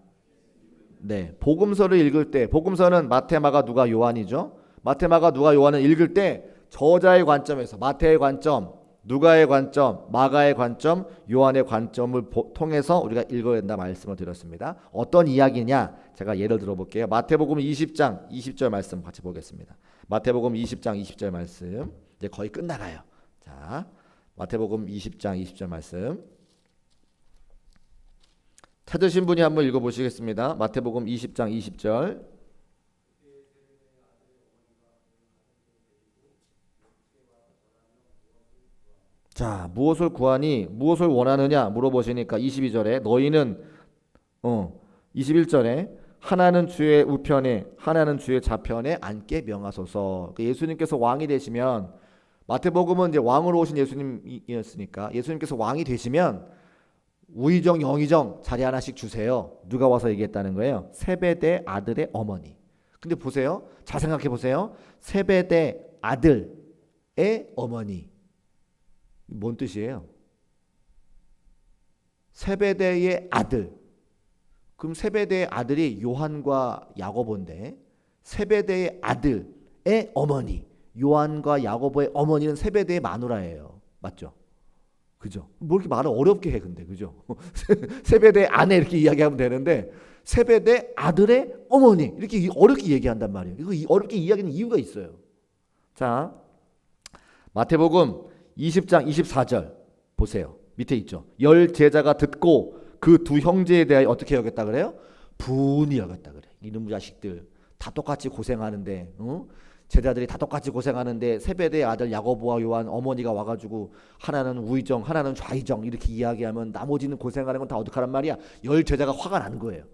네, 복음서를 읽을 때 복음서는 마태, 마가, 누가, 요한이죠. 마태, 마가, 누가, 요한은 읽을 때 저자의 관점에서 마태의 관점, 누가의 관점, 마가의 관점, 요한의 관점을 통해서 우리가 읽어야 된다 말씀을 드렸습니다. 어떤 이야기냐? 제가 예를 들어 볼게요. 마태복음 20장 20절 말씀 같이 보겠습니다. 마태복음 20장 20절 말씀 이제 거의 끝나가요. 자, 마태복음 20장 20절 말씀 찾으신 분이 한번 읽어보시겠습니다. 마태복음 20장 20절. 자, 무엇을 구하니 무엇을 원하느냐 물어보시니까 22절에 너희는 21절에 하나는 주의 우편에 하나는 주의 좌편에 앉게 명하소서. 예수님께서 왕이 되시면 마태복음은 이제 왕으로 오신 예수님이었으니까 예수님께서 왕이 되시면 우의정 영의정 자리 하나씩 주세요. 누가 와서 얘기했다는 거예요? 세베대 아들의 어머니. 근데 보세요. 잘 생각해 보세요. 세베대 아들의 어머니. 뭔 뜻이에요? 세베대의 아들. 그럼 세베대의 아들이 요한과 야고보인데 세베대의 아들의 어머니 요한과 야고보의 어머니는 세베대의 마누라예요. 맞죠? 그죠? 뭐 이렇게 말을 어렵게 해 근데 그죠? 세베대의 아내 이렇게 이야기하면 되는데 세베대 아들의 어머니 이렇게 어렵게 얘기한단 말이에요. 이거 어렵게 이야기하는 이유가 있어요. 자, 마태복음 20장 24절 보세요. 밑에 있죠. 10 제자가 듣고 그 두 형제에 대하여 어떻게 여겼다 그래요? 분이 여겼다 그래. 이놈 자식들 다 똑같이 고생하는데 제자들이 다 똑같이 고생하는데 세베대의 아들 야고보와 요한 어머니가 와가지고 하나는 우의정 하나는 좌의정 이렇게 이야기하면 나머지는 고생하는 건 다 어떡하란 말이야. 10 제자가 화가 난 거예요.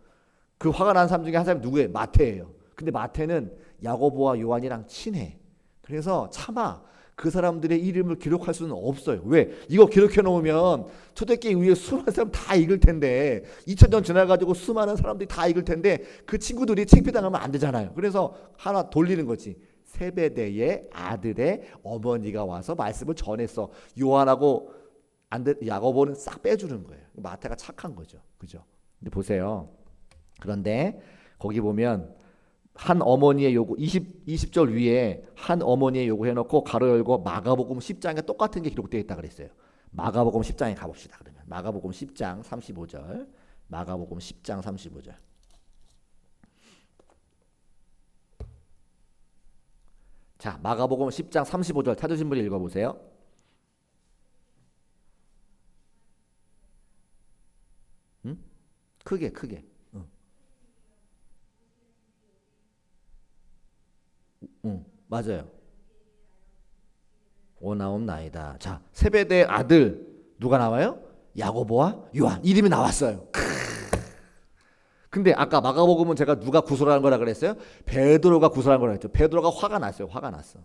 그 화가 난 사람 중에 한 사람이 누구예요? 마태예요. 근데 마태는 야고보와 요한이랑 친해. 그래서 차마 그 사람들의 이름을 기록할 수는 없어요. 왜? 이거 기록해 놓으면 초대교회 위에 수많은 사람 다 읽을 텐데 2000년 지나가지고 수많은 사람들이 다 읽을 텐데 그 친구들이 창피당하면 안 되잖아요. 그래서 하나 돌리는 거지. 세베대의 아들의 어머니가 와서 말씀을 전했어. 요한하고 야고보는 싹 빼주는 거예요. 마태가 착한 거죠. 그죠? 근데 보세요. 그런데 거기 보면 한 어머니의 요구 20절 위에 한 어머니의 요구 해놓고 가로 열고 마가복음 10장에 똑같은 게 기록되어 있다 그랬어요. 마가복음 10장에 가봅시다. 그러면 마가복음 10장 35절 마가복음 10장 35절 자, 마가복음 10장 35절 찾으신 분이 읽어보세요. 응? 크게 응, 맞아요. 오나옵나이다. 자, 세베대의 아들 누가 나와요? 야고보와 요한 이름이 나왔어요. 근데 아까 마가복음은 제가 누가 구설하는 거라 그랬어요? 베드로가 구설한 거라 했죠. 베드로가 화가 났어요. 화가 났어.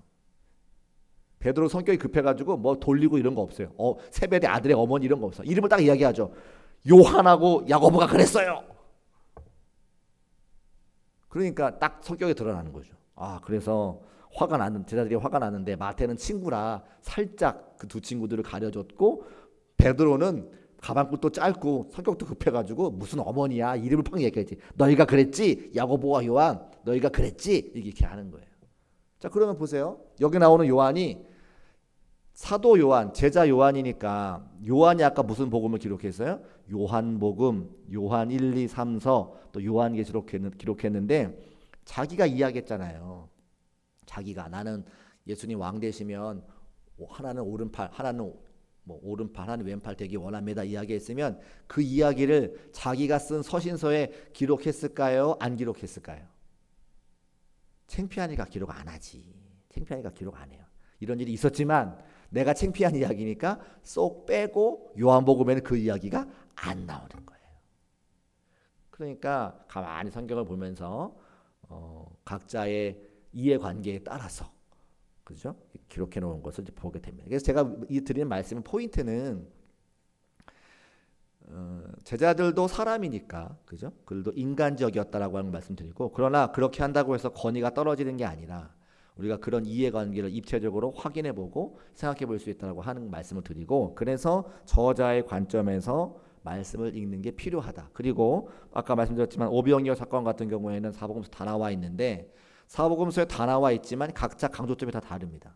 베드로 성격이 급해가지고 뭐 돌리고 이런 거 없어요. 세베대 아들의 어머니 이런 거 없어. 이름을 딱 이야기하죠. 요한하고 야고보가 그랬어요. 그러니까 딱 성격이 드러나는 거죠. 그래서 화가 나는 제자들이 화가 나는데 마태는 친구라 살짝 그 두 친구들을 가려줬고 베드로는 가방끈도 짧고 성격도 급해가지고 무슨 어머니야 이름을 팍 얘기했지. 너희가 그랬지? 야고보와 요한 너희가 그랬지? 이렇게 하는 거예요. 자, 그러면 보세요. 여기 나오는 요한이 사도 요한, 제자 요한이니까 요한이 아까 무슨 복음을 기록했어요? 요한복음, 요한 1, 2, 3서 또 요한계시록 기록했는데 자기가 이야기했잖아요. 자기가 나는 예수님 왕 되시면 하나는 오른팔, 하나는 오른팔, 하나는 왼팔 되기 원합니다. 이야기했으면 그 이야기를 자기가 쓴 서신서에 기록했을까요? 안 기록했을까요? 창피하니까 기록 안 하지. 창피하니까 기록 안 해요. 이런 일이 있었지만 내가 창피한 이야기니까 쏙 빼고 요한복음에는 그 이야기가 안 나오는 거예요. 그러니까 가만히 성경을 보면서 각자의 이해관계에 따라서 그죠? 기록해 놓은 것을 보게 됩니다. 그래서 제가 이 드리는 말씀은 포인트는 제자들도 사람이니까 그죠? 그들도 인간적이었다라고 하는 말씀드리고 그러나 그렇게 한다고 해서 권위가 떨어지는 게 아니라 우리가 그런 이해관계를 입체적으로 확인해보고 생각해볼 수 있다라고 하는 말씀을 드리고 그래서 저자의 관점에서 말씀을 읽는 게 필요하다. 그리고 아까 말씀드렸지만 오병이어 사건 같은 경우에는 사복음서 다 나와 있는데 사복음서에 다 나와 있지만 각자 강조점이 다 다릅니다.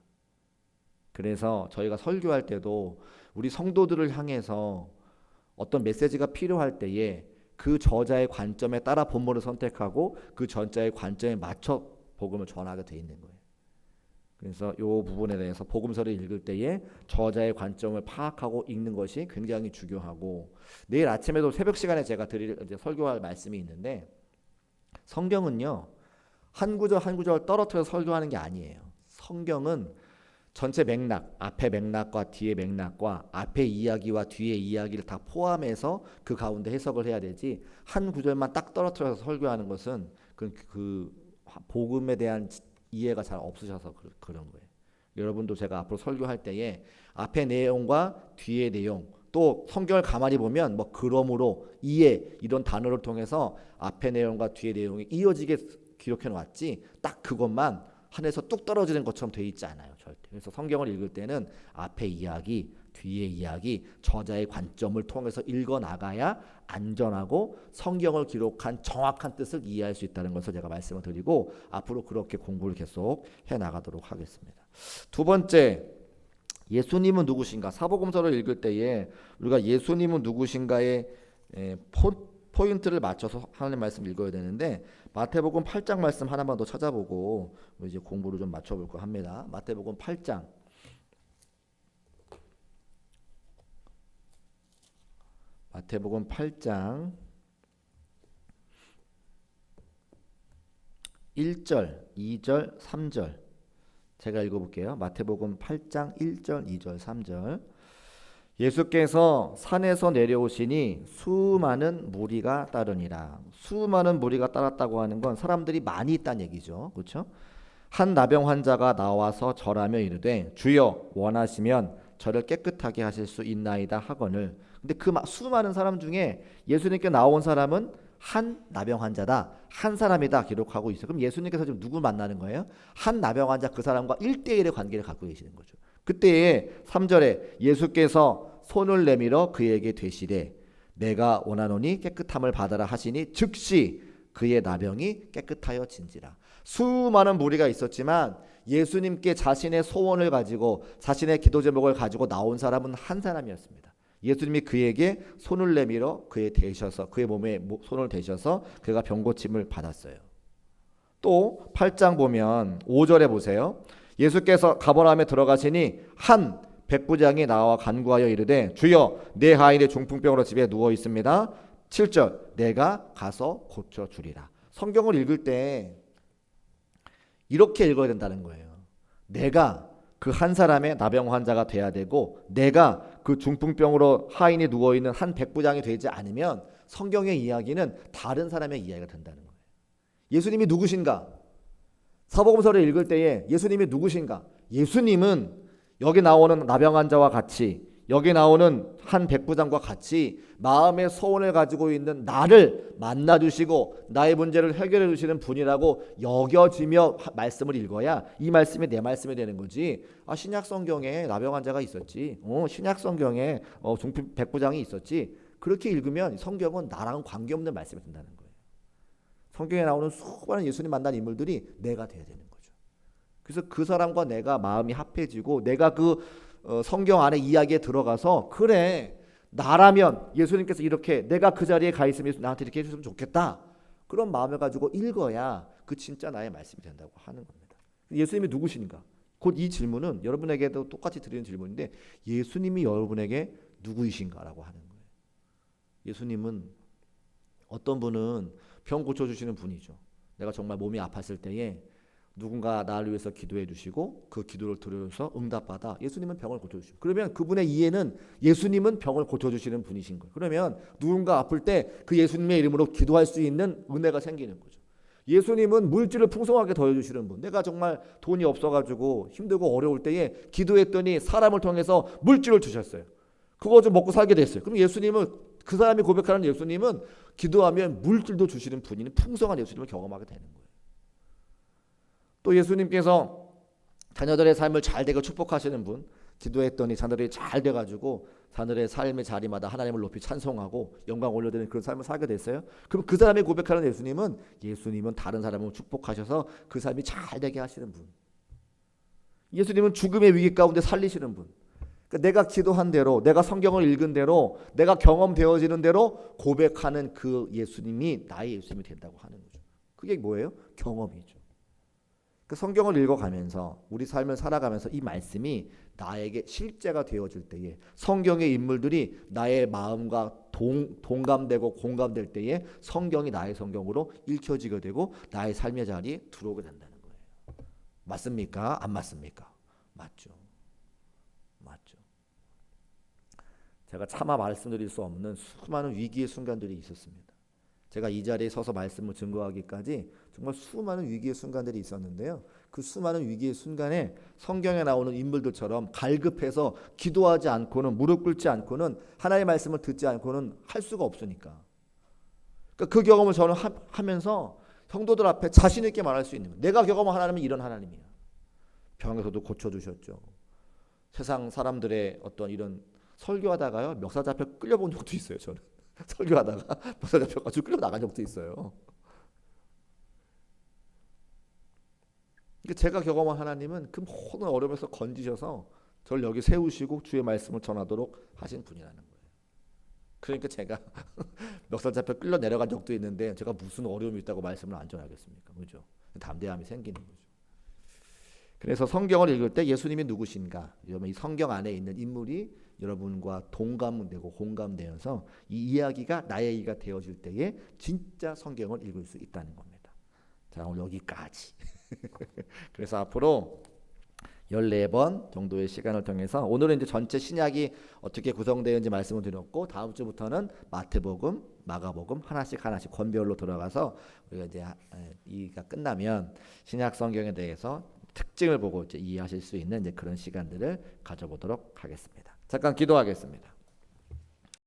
그래서 저희가 설교할 때도 우리 성도들을 향해서 어떤 메시지가 필요할 때에 그 저자의 관점에 따라 본문을 선택하고 그 전자의 관점에 맞춰 복음을 전하게 돼 있는 거예요. 그래서 이 부분에 대해서 복음서를 읽을 때에 저자의 관점을 파악하고 읽는 것이 굉장히 중요하고 내일 아침에도 새벽 시간에 제가 설교할 말씀이 있는데 성경은요. 한 구절 한 구절 떨어뜨려 설교하는 게 아니에요. 성경은 전체 맥락, 앞의 맥락과 뒤의 맥락과 앞의 이야기와 뒤의 이야기를 다 포함해서 그 가운데 해석을 해야 되지 한 구절만 딱 떨어뜨려서 설교하는 것은 그 복음에 대한 이해가 잘 없으셔서 그런 거예요. 여러분도 제가 앞으로 설교할 때에 앞의 내용과 뒤의 내용 또 성경을 가만히 보면 뭐 그러므로 이해 이런 단어를 통해서 앞의 내용과 뒤의 내용이 이어지게 기록해 놓았지 딱 그것만 하늘에서 뚝 떨어지는 것처럼 돼 있지 않아요. 절대. 그래서 성경을 읽을 때는 앞의 이야기, 뒤의 이야기, 저자의 관점을 통해서 읽어 나가야 안전하고 성경을 기록한 정확한 뜻을 이해할 수 있다는 것을 제가 말씀을 드리고 앞으로 그렇게 공부를 계속 해 나가도록 하겠습니다. 두 번째, 예수님은 누구신가? 사복음서를 읽을 때에 우리가 예수님은 누구신가에 포인트를 맞춰서 하나님 말씀 읽어야 되는데 마태복음 8장 말씀 하나만 더 찾아보고 이제 공부를 좀 맞춰볼까 합니다. 마태복음 8장 마태복음 8장 1절, 2절, 3절 제가 읽어볼게요. 마태복음 8장 1절, 2절, 3절 예수께서 산에서 내려오시니 수많은 무리가 따르니라. 수많은 무리가 따랐다고 하는 건 사람들이 많이 있다는 얘기죠. 그렇죠? 한 나병 환자가 나와서 절하며 이르되 주여 원하시면 저를 깨끗하게 하실 수 있나이다 하거늘. 근데 그 수많은 사람 중에 예수님께 나온 사람은 한 나병 환자다. 한 사람이다 기록하고 있어요. 그럼 예수님께서 지금 누구 만나는 거예요? 한 나병 환자 그 사람과 1대1의 관계를 갖고 계시는 거죠. 그때에 3절에 예수께서 손을 내밀어 그에게 되시되 내가 원하노니 깨끗함을 받아라 하시니 즉시 그의 나병이 깨끗하여 진지라. 수많은 무리가 있었지만 예수님께 자신의 소원을 가지고 자신의 기도 제목을 가지고 나온 사람은 한 사람이었습니다. 예수님이 그에게 손을 내밀어 그의 몸에 손을 대셔서 그가 병고침을 받았어요. 또 8장 보면 5절에 보세요. 예수께서 가버나움에 들어가시니 한 백부장이 나와 간구하여 이르되 주여 내 하인의 중풍병으로 집에 누워 있습니다. 7절 내가 가서 고쳐주리라. 성경을 읽을 때 이렇게 읽어야 된다는 거예요. 내가 그 한 사람의 나병 환자가 돼야 되고 내가 그 중풍병으로 하인이 누워있는 한 백부장이 되지 않으면 성경의 이야기는 다른 사람의 이야기가 된다는 거예요. 예수님이 누구신가? 사복음서를 읽을 때에 예수님이 누구신가? 예수님은 여기 나오는 나병 환자와 같이 여기 나오는 한 백부장과 같이 마음의 소원을 가지고 있는 나를 만나주시고 나의 문제를 해결해 주시는 분이라고 여겨지며 말씀을 읽어야 이 말씀이 내 말씀이 되는 거지. 신약 성경에 나병 환자가 있었지. 신약 성경에 중풍 백부장이 있었지. 그렇게 읽으면 성경은 나랑 관계없는 말씀이 된다는 거예요. 성경에 나오는 수많은 예수님 만난 인물들이 내가 돼야 되는 거죠. 그래서 그 사람과 내가 마음이 합해지고 내가 그 성경 안에 이야기에 들어가서 그래 나라면 예수님께서 이렇게 내가 그 자리에 가 있으면 나한테 이렇게 해주셨으면 좋겠다 그런 마음을 가지고 읽어야 그 진짜 나의 말씀이 된다고 하는 겁니다. 예수님이 누구신가? 곧 이 질문은 여러분에게도 똑같이 드리는 질문인데 예수님이 여러분에게 누구이신가라고 하는 거예요. 예수님은 어떤 분은 병 고쳐주시는 분이죠. 내가 정말 몸이 아팠을 때에 누군가 나를 위해서 기도해 주시고 그 기도를 들어서 응답받아 예수님은 병을 고쳐주시고 그러면 그분의 이해는 예수님은 병을 고쳐주시는 분이신 거예요. 그러면 누군가 아플 때 그 예수님의 이름으로 기도할 수 있는 은혜가 생기는 거죠. 예수님은 물질을 풍성하게 더해주시는 분. 내가 정말 돈이 없어가지고 힘들고 어려울 때에 기도했더니 사람을 통해서 물질을 주셨어요. 그거 좀 먹고 살게 됐어요. 그럼 예수님은 그 사람이 고백하는 예수님은 기도하면 물질도 주시는 분인 풍성한 예수님을 경험하게 되는 거예요. 또 예수님께서 자녀들의 삶을 잘 되게 축복하시는 분, 기도했더니 자녀들이 잘 돼가지고 자녀들의 삶의 자리마다 하나님을 높이 찬송하고 영광 올려드리는 그런 삶을 살게 됐어요. 그럼 그 사람이 고백하는 예수님은 다른 사람을 축복하셔서 그 삶이 잘 되게 하시는 분. 예수님은 죽음의 위기 가운데 살리시는 분. 그러니까 내가 기도한 대로, 내가 성경을 읽은 대로, 내가 경험되어지는 대로 고백하는 그 예수님이 나의 예수님이 된다고 하는 거죠. 그게 뭐예요? 경험이죠. 그 성경을 읽어가면서 우리 삶을 살아가면서 이 말씀이 나에게 실제가 되어질 때에 성경의 인물들이 나의 마음과 동감되고 공감될 때에 성경이 나의 성경으로 읽혀지게 되고 나의 삶의 자리에 들어오게 된다는 거예요. 맞습니까? 안 맞습니까? 맞죠. 맞죠. 제가 차마 말씀드릴 수 없는 수많은 위기의 순간들이 있었습니다. 제가 이 자리에 서서 말씀을 증거하기까지 정말 수많은 위기의 순간들이 있었는데요. 그 수많은 위기의 순간에 성경에 나오는 인물들처럼 갈급해서 기도하지 않고는 무릎 꿇지 않고는 하나님의 말씀을 듣지 않고는 할 수가 없으니까. 그러니까 그 경험을 저는 하면서 성도들 앞에 자신 있게 말할 수 있는 거예요. 내가 경험한 하나님은 이런 하나님이야. 병에서도 고쳐주셨죠. 세상 사람들의 어떤 이런 설교하다가요 멱살 잡혀 끌려본 적도 있어요. 저는. 설교하다가 멱살 잡혀가지고 끌려나간 적도 있어요. 제가 경험한 하나님은 그 모든 어려움에서 건지셔서 저를 여기 세우시고 주의 말씀을 전하도록 하신 분이라는 거예요. 그러니까 제가 멱살 잡혀 끌려 내려간 적도 있는데 제가 무슨 어려움이 있다고 말씀을 안 전하겠습니까? 그죠? 담대함이 생기는 거죠. 그래서 성경을 읽을 때 예수님이 누구신가? 여러분 이 성경 안에 있는 인물이 여러분과 동감되고 공감되어서 이 이야기가 나의 이야기가 되어질 때에 진짜 성경을 읽을 수 있다는 겁니다. 자, 오늘 여기까지. 그래서 앞으로 14번 정도의 시간을 통해서 오늘은 이제 전체 신약이 어떻게 구성되는지 말씀을 드렸고 다음 주부터는 마태복음, 마가복음 하나씩 권별로 들어가서 우리가 이제 이가 끝나면 신약 성경에 대해서 특징을 보고 이제 이해하실 수 있는 이제 그런 시간들을 가져보도록 하겠습니다. 잠깐 기도하겠습니다.